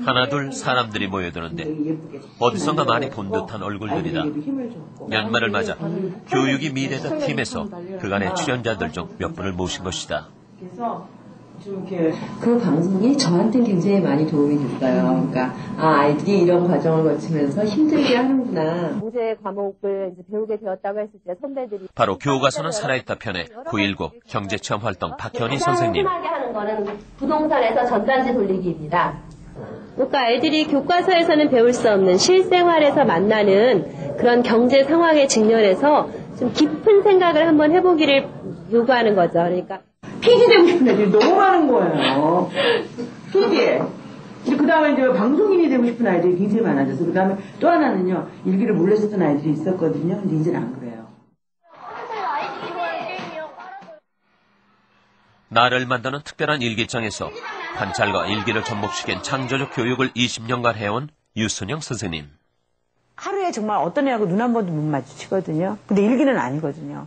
하나둘 사람들이 모여드는데 어디선가 많이 본 듯한 얼굴들이다. 연말을 맞아 교육이 미래다 팀에서 그간의 출연자들 중 몇 분을 모신 것이다. 그 방송이 저한테는 굉장히 많이 도움이 됐어요. 그러니까 아이들이 이런 과정을 거치면서 힘들게 하는구나. 경제 과목을 이제 배우게 되었다고 했을 때 선배들이 바로 교과서는 살아있다 편의 919 경제체험활동 박현희 선생님. 하게 하는 거는 부동산에서 전단지 돌리기입니다. 그러니까 아이들이 교과서에서는 배울 수 없는 실생활에서 만나는 그런 경제 상황에 직면해서 좀 깊은 생각을 한번 해보기를 요구하는 거죠. 그러니까 PD 되고 싶은 애들이 너무 많은 거예요. PD. 그 다음에 이제 방송인이 되고 싶은 아이들이 굉장히 많아져서 그 다음에 또 하나는요. 일기를 몰래 쓰던 아이들이 있었거든요. 근데 이제는 안 그래요. 나를 만드는 특별한 일기장에서 관찰과 일기를 접목시킨 창조적 교육을 20년간 해온 유순영 선생님. 하루에 정말 어떤 애하고 눈 한 번도 못 마주치거든요. 근데 일기는 아니거든요.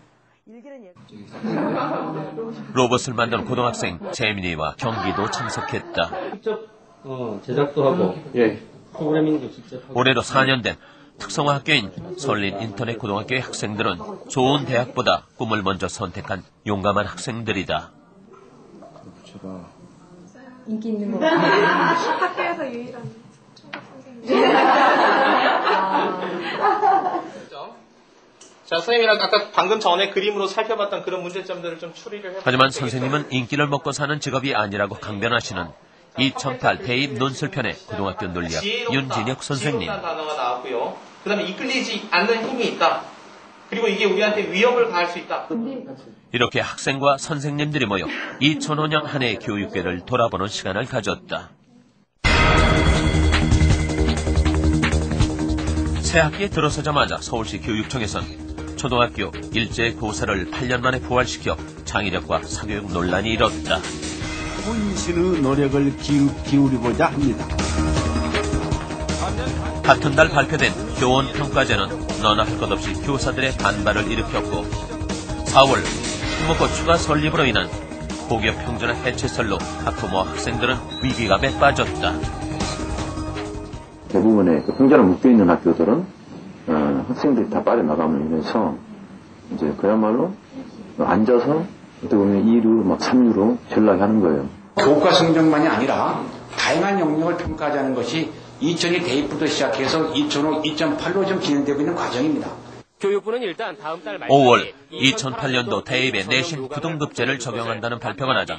로봇을 만든 고등학생 재민이와 경기도 참석했다. 직접 제작도 하고 프로그래밍도 직접 하고. 올해로 4년 된 특성화 학교인 설린 인터넷 고등학교의 학생들은 좋은 대학보다 꿈을 먼저 선택한 용감한 학생들이다. 인기 있는 거 같아요. 학교에서 유일한 총각 선생님. 자, 선생님이랑 아까 방금 전에 그림으로 살펴봤던 그런 문제점들을 좀 추리를 해보겠습니다. 하지만 선생님은 인기를 먹고 사는 직업이 아니라고 강변하시는 2008 대입 논술편의 고등학교 논리학 윤진혁 선생님. 지혜롭다는 단어가 나왔고요. 그 다음에 이끌리지 않는 힘이 있다. 그리고 이게 우리한테 위협을 가할 수 있다. 이렇게 학생과 선생님들이 모여 2005년 한 해의 교육계를 돌아보는 시간을 가졌다. 새 학기에 들어서자마자 서울시 교육청에선 초등학교 일제 고사를 8년 만에 부활시켜 창의력과 사교육 논란이 일었다. 혼신의 노력을 기울이고자 합니다. 같은 달 발표된 교원평가제는 너나 할 것 없이 교사들의 반발을 일으켰고 4월 특목고 추가 설립으로 인한 고교 평준화 해체설로 학부모와 학생들은 위기감에 빠졌다. 대부분의 평준화 묶여있는 학교들은 학생들이 다 빠져나감으로 인해서 이제 그야말로 앉아서 어떻게 보면 2류, 3류로 전락하는 거예요. 교과 성적만이 아니라 다양한 영역을 평가하자는 것이 2002 대입부터 시작해서 2005, 2008로 좀 진행되고 있는 과정입니다. 교육부는 일단 다음 달 말 5월 2008년도 대입에 내신 부등급제를 적용한다는 발표가 나자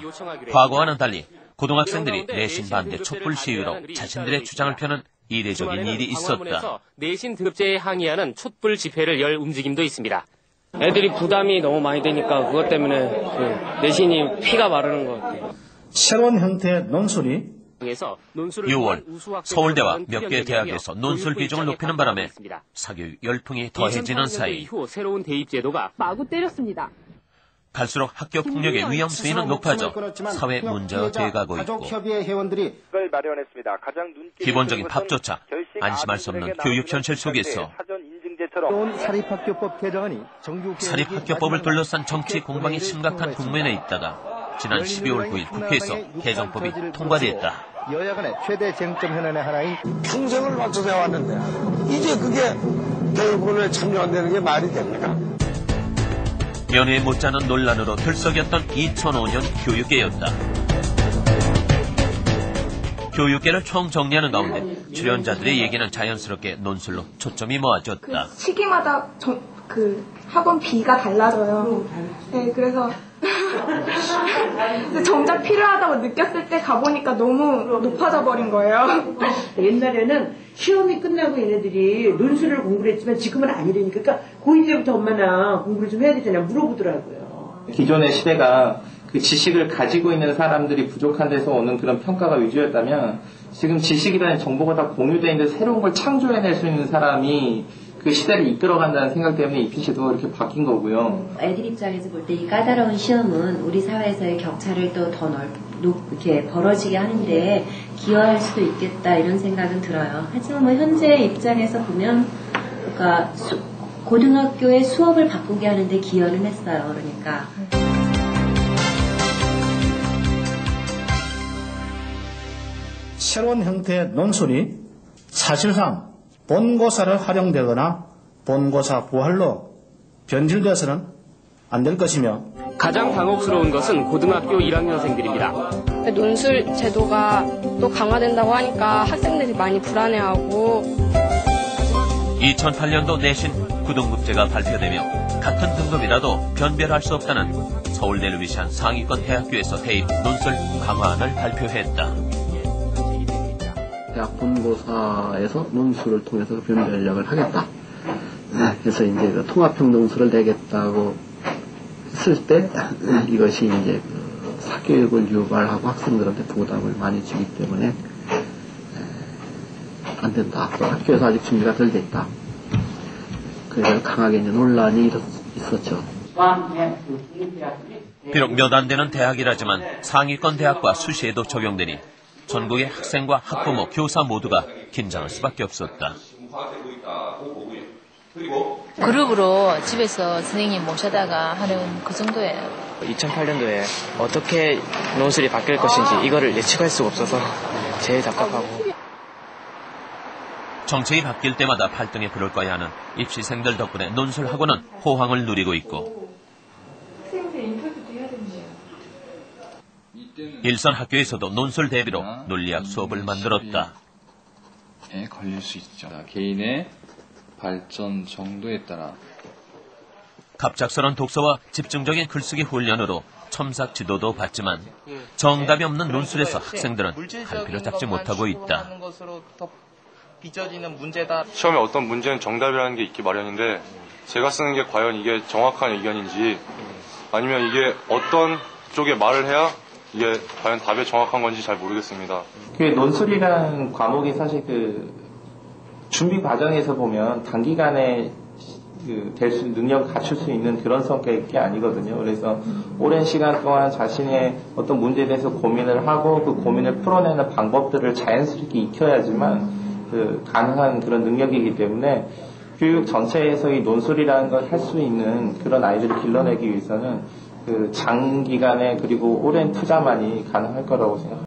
과거와는 달리 고등학생들이 내신 반대 촛불 시위로 자신들의 주장을 펴는 이례적인 일이 있었다. 내신 등급제에 항의하는 촛불 집회를 열 움직임도 있습니다. 애들이 부담이 너무 많이 되니까 그것 때문에 내신이 피가 마르는 것 같아요. 새로운 형태의 논술이 6월 서울대와 몇 개 대학에서 논술 비중을 높이는 바람에 사교육 열풍이 더해지는 사이 이후 새로운 대입 제도가 마구 때렸습니다. 갈수록 학교 폭력의 위험 수위는 높아져 사회 문제가 돼가고 있고 기본적인 밥조차 안심할 수 없는 교육 현실 속에서 사립학교법을 둘러싼 정치 공방이 심각한 국면에 있다가 지난 12월 9일 국회에서 개정법이 통과됐다. 여야 간의 최대 쟁점 현안의 하나인 평생을 맞춰서 해왔는데 이제 그게 교육원에 참여한다는 게 말이 됩니까? 연회에 못지않은 논란으로 들썩였던 2005년 교육계였다. 교육계를 총정리하는 가운데 출연자들의 얘기는 자연스럽게 논술로 초점이 모아졌다. 시기마다 학원 비가 달라져요. 네, 그래서 정작 필요하다고 느꼈을 때 가보니까 너무 높아져 버린 거예요. 옛날에는 시험이 끝나고 얘네들이 논술을 공부를 했지만 지금은 아니라니까. 그러니까 고2 때부터 엄마나 공부를 좀 해야 되잖아요. 물어보더라고요. 기존의 시대가 그 지식을 가지고 있는 사람들이 부족한 데서 오는 그런 평가가 위주였다면 지금 지식이라는 정보가 다 공유되어 있는데 새로운 걸 창조해낼 수 있는 사람이 그 시대를 이끌어간다는 생각 때문에 이 PC도 이렇게 바뀐 거고요. 애들 입장에서 볼 때 이 까다로운 시험은 우리 사회에서의 격차를 또 더 이렇게 벌어지게 하는데 기여할 수도 있겠다 이런 생각은 들어요. 하지만 뭐 현재 입장에서 보면 그러니까 고등학교의 수업을 바꾸게 하는데 기여는 했어요. 그러니까. 새로운 형태의 논술이 사실상 본고사를 활용되거나 본고사 부활로 변질되어서는 안 될 것이며 가장 당혹스러운 것은 고등학교 1학년생들입니다. 논술 제도가 또 강화된다고 하니까 학생들이 많이 불안해하고 2008년도 내신 9등급제가 발표되며 같은 등급이라도 변별할 수 없다는 서울대를 위시한 상위권 대학교에서 대입 논술 강화안을 발표했다. 대학 본고사에서 논술을 통해서 변별력을 하겠다. 그래서 이제 그 통합평등술을 내겠다고 했을 때 이것이 이제 그 사교육을 유발하고 학생들한테 부담을 많이 주기 때문에 안 된다. 또 학교에서 아직 준비가 덜 돼 있다. 그래서 강하게 이제 논란이 있었죠. 비록 몇 안 되는 대학이라지만 상위권 대학과 수시에도 적용되니 전국의 학생과 학부모, 교사 모두가 긴장할 수밖에 없었다. 그룹으로 집에서 선생님 모셔다가 하는 그 정도예요. 2008년도에 어떻게 논술이 바뀔 것인지 이거를 예측할 수가 없어서 제일 답답하고. 정책이 바뀔 때마다 발등에 불을 꺼야 하는 입시생들 덕분에 논술학원은 호황을 누리고 있고 일선 학교에서도 논술 대비로 논리학 수업을 만들었다. 걸릴 수 있죠. 개인의 발전 정도에 따라 갑작스런 독서와 집중적인 글쓰기 훈련으로 첨삭 지도도 받지만 정답이 없는 논술에서 학생들은 갈피를 잡지 못하고 있다. 빚어지는 문제다. 시험에 어떤 문제는 정답이라는 게 있기 마련인데 제가 쓰는 게 과연 이게 정확한 의견인지 아니면 이게 어떤 쪽에 말을 해야 이게 과연 답이 정확한 건지 잘 모르겠습니다. 그 논술이라는 과목이 사실 그 준비 과정에서 보면 단기간에 능력을 갖출 수 있는 그런 성격의 게 아니거든요. 그래서 오랜 시간 동안 자신의 어떤 문제에 대해서 고민을 하고 그 고민을 풀어내는 방법들을 자연스럽게 익혀야지만 가능한 그런 능력이기 때문에 교육 전체에서 이 논술이라는 걸 할 수 있는 그런 아이들을 길러내기 위해서는 그 장기간의 그리고 오랜 투자만이 가능할 거라고 생각합니다.